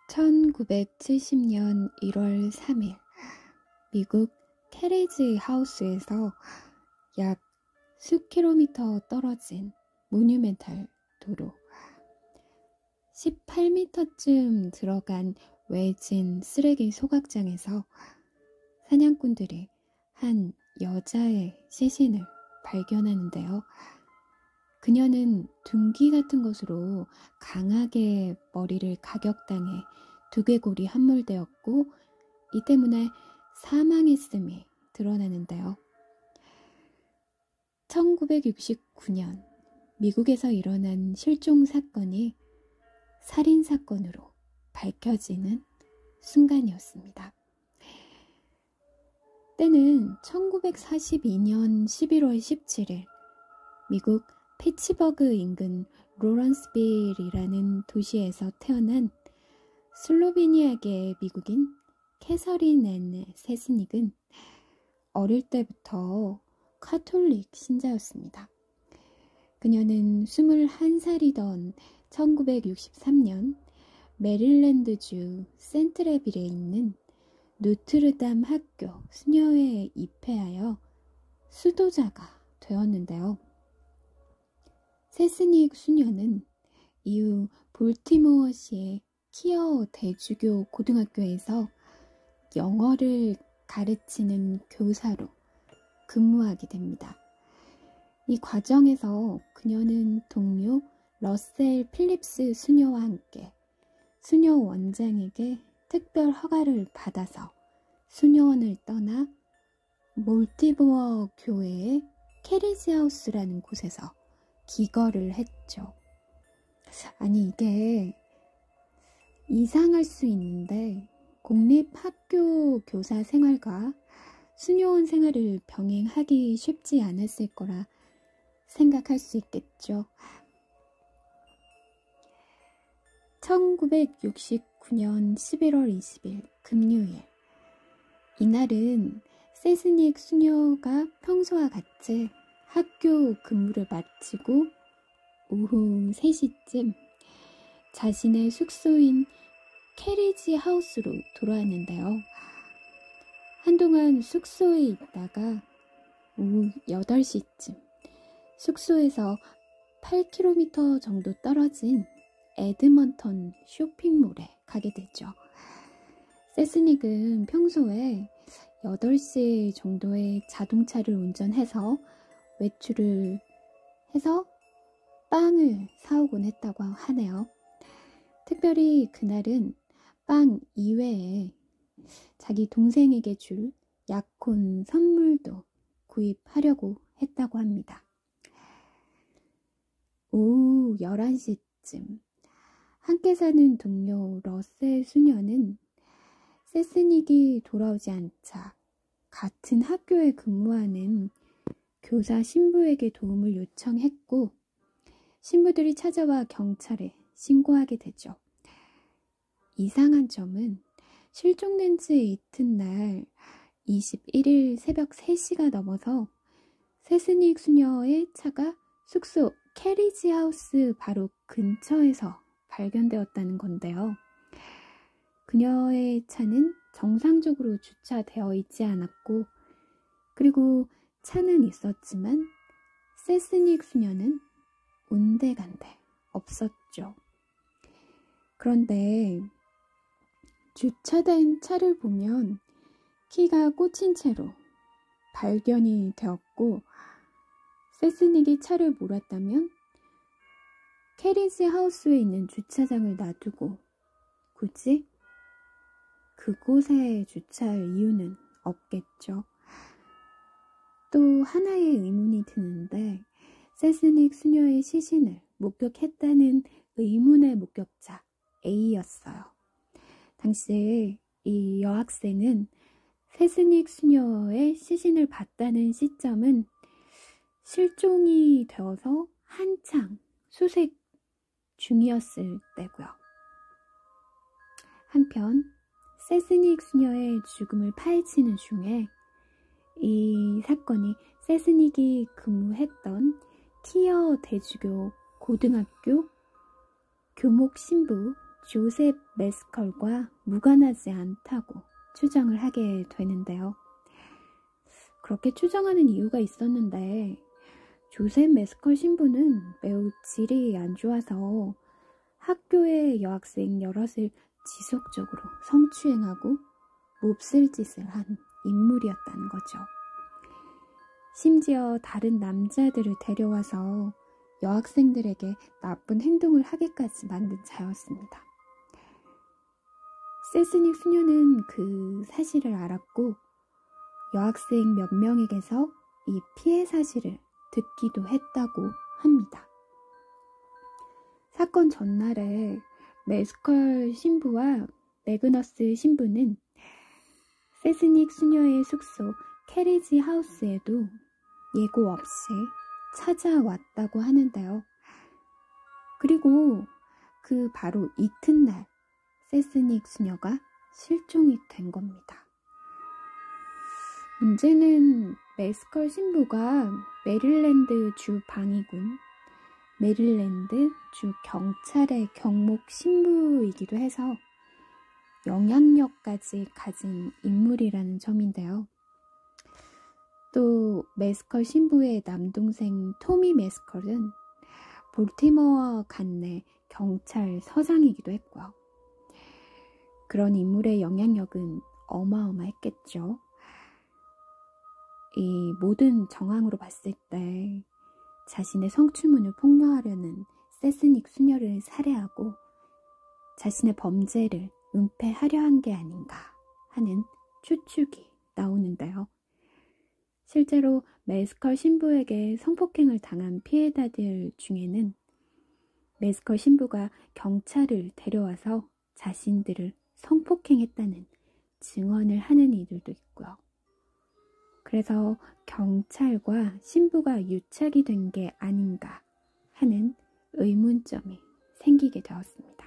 1970년 1월 3일 미국 캐리지 하우스에서 약 수 킬로미터 떨어진 모뉴멘탈 도로 18m쯤 들어간 외진 쓰레기 소각장에서 사냥꾼들이 한 여자의 시신을 발견하는데요. 그녀는 둔기 같은 것으로 강하게 머리를 가격당해 두개골이 함몰되었고 이 때문에 사망했음이 드러나는데요. 1969년 미국에서 일어난 실종 사건이 살인 사건으로 밝혀지는 순간이었습니다. 때는 1942년 11월 17일 미국 피츠버그 인근 로런스빌이라는 도시에서 태어난 슬로베니아계 미국인 캐서린 앤 세스닉은 어릴 때부터 카톨릭 신자였습니다. 그녀는 21살이던 1963년 메릴랜드주 센트레빌에 있는 노트르담 학교 수녀회에 입회하여 수도자가 되었는데요. 세스닉 수녀는 이후 볼티모어시의 키어 대주교 고등학교에서 영어를 가르치는 교사로 근무하게 됩니다. 이 과정에서 그녀는 동료 러셀 필립스 수녀와 함께 수녀 원장에게 특별 허가를 받아서 수녀원을 떠나 몰티모어 교회의 캐리지하우스라는 곳에서 기거를 했죠. 아니 이게 이상할 수 있는데 공립학교 교사 생활과 수녀원 생활을 병행하기 쉽지 않았을 거라 생각할 수 있겠죠. 1969년 11월 20일 금요일 이날은 세스닉 수녀가 평소와 같이 학교 근무를 마치고 오후 3시쯤 자신의 숙소인 캐리지 하우스로 돌아왔는데요. 한동안 숙소에 있다가 오후 8시쯤 숙소에서 8km 정도 떨어진 에드먼턴 쇼핑몰에 가게 되죠. 세스닉은 평소에 8시 정도에 자동차를 운전해서 외출을 해서 빵을 사오곤 했다고 하네요. 특별히 그날은 빵 이외에 자기 동생에게 줄 약혼 선물도 구입하려고 했다고 합니다. 오후 11시쯤 함께 사는 동료 러셀 수녀는 세스닉이 돌아오지 않자 같은 학교에 근무하는 교사 신부에게 도움을 요청했고 신부들이 찾아와 경찰에 신고하게 되죠. 이상한 점은 실종된 지 이튿날 21일 새벽 3시가 넘어서 세스닉 수녀의 차가 숙소 캐리지 하우스 바로 근처에서 발견되었다는 건데요. 그녀의 차는 정상적으로 주차되어 있지 않았고 그리고 차는 있었지만 세스닉 수녀는 온데간데 없었죠. 그런데 주차된 차를 보면 키가 꽂힌 채로 발견이 되었고 세스닉이 차를 몰았다면 캐리지 하우스에 있는 주차장을 놔두고 굳이 그곳에 주차할 이유는 없겠죠. 또 하나의 의문이 드는데 세스닉 수녀의 시신을 목격했다는 의문의 목격자 A였어요. 당시에 이 여학생은 세스닉 수녀의 시신을 봤다는 시점은 실종이 되어서 한창 수색 중이었을 때고요. 한편 세스닉 수녀의 죽음을 파헤치는 중에 이 사건이 세스닉이 근무했던 키어 대주교 고등학교 교목 신부 조셉 메스컬과 무관하지 않다고 추정을 하게 되는데요. 그렇게 추정하는 이유가 있었는데 조셉 메스컬 신부는 매우 질이 안 좋아서 학교의 여학생 여럿을 지속적으로 성추행하고 몹쓸 짓을 한 인물이었다는 거죠. 심지어 다른 남자들을 데려와서 여학생들에게 나쁜 행동을 하기까지 만든 자였습니다. 세스닉 수녀는 그 사실을 알았고 여학생 몇 명에게서 이 피해 사실을 듣기도 했다고 합니다. 사건 전날에 메스컬 신부와 매그너스 신부는 세스닉 수녀의 숙소 캐리지 하우스에도 예고 없이 찾아왔다고 하는데요. 그리고 그 바로 이튿날 세스닉 수녀가 실종이 된 겁니다. 문제는 메스컬 신부가 메릴랜드 주 방위군, 메릴랜드 주 경찰의 경목 신부이기도 해서 영향력까지 가진 인물이라는 점인데요. 또 메스컬 신부의 남동생 토미 메스컬은 볼티모어 간내 경찰서장이기도 했고요. 그런 인물의 영향력은 어마어마했겠죠. 이 모든 정황으로 봤을 때 자신의 성추문을 폭로하려는 세스닉 수녀를 살해하고 자신의 범죄를 은폐하려 한 게 아닌가 하는 추측이 나오는데요. 실제로 메스컬 신부에게 성폭행을 당한 피해자들 중에는 메스컬 신부가 경찰을 데려와서 자신들을 성폭행했다는 증언을 하는 이들도 있고요. 그래서 경찰과 신부가 유착이 된 게 아닌가 하는 의문점이 생기게 되었습니다.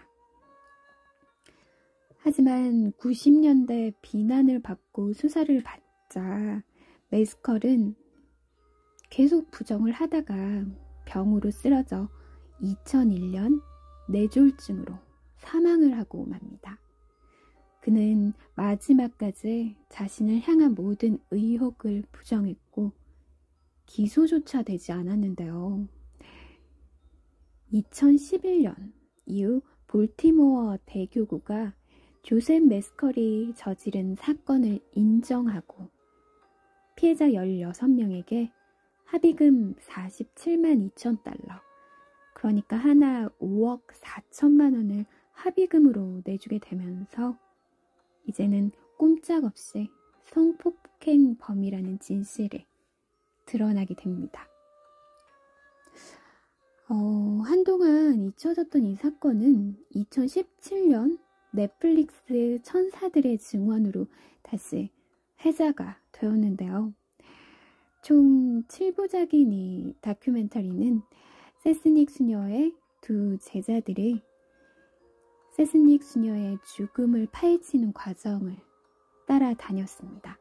하지만 90년대 비난을 받고 수사를 받자 메스컬은 계속 부정을 하다가 병으로 쓰러져 2001년 뇌졸중으로 사망을 하고 맙니다. 그는 마지막까지 자신을 향한 모든 의혹을 부정했고 기소조차 되지 않았는데요. 2011년 이후 볼티모어 대교구가 조셉 메스컬이 저지른 사건을 인정하고 피해자 16명에게 합의금 47만 2천 달러, 그러니까 하나 5억 4천만 원을 합의금으로 내주게 되면서 이제는 꼼짝없이 성폭행 범이라는 진실이 드러나게 됩니다. 한동안 잊혀졌던 이 사건은 2017년 넷플릭스 천사들의 증언으로 다시 회자가 되었는데요. 총 7부작인 이 다큐멘터리는 세스닉 수녀의 두 제자들이 세스닉 수녀의 죽음을 파헤치는 과정을 따라다녔습니다.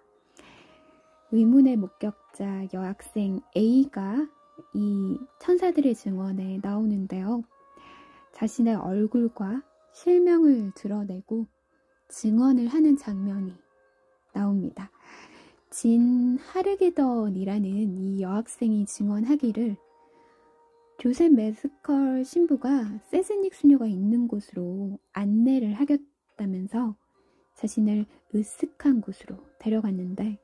의문의 목격자 여학생 A가 이 천사들의 증언에 나오는데요. 자신의 얼굴과 실명을 드러내고 증언을 하는 장면이 나옵니다. 진 하르게던이라는 이 여학생이 증언하기를 조셉 메스컬 신부가 세스닉 수녀가 있는 곳으로 안내를 하겠다면서 자신을 으슥한 곳으로 데려갔는데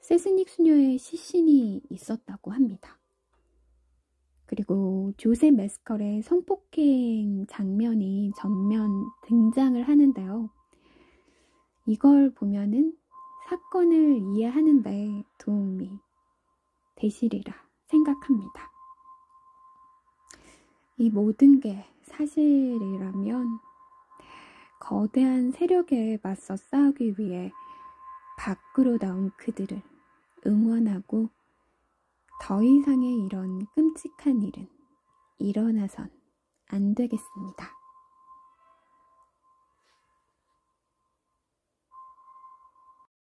세스닉 수녀의 시신이 있었다고 합니다. 그리고 조셉 메스컬의 성폭행 장면이 전면 등장을 하는데요. 이걸 보면은 사건을 이해하는 데 도움이 되시리라 생각합니다. 이 모든 게 사실이라면 거대한 세력에 맞서 싸우기 위해 밖으로 나온 그들을 응원하고 더 이상의 이런 끔찍한 일은 일어나선 안 되겠습니다.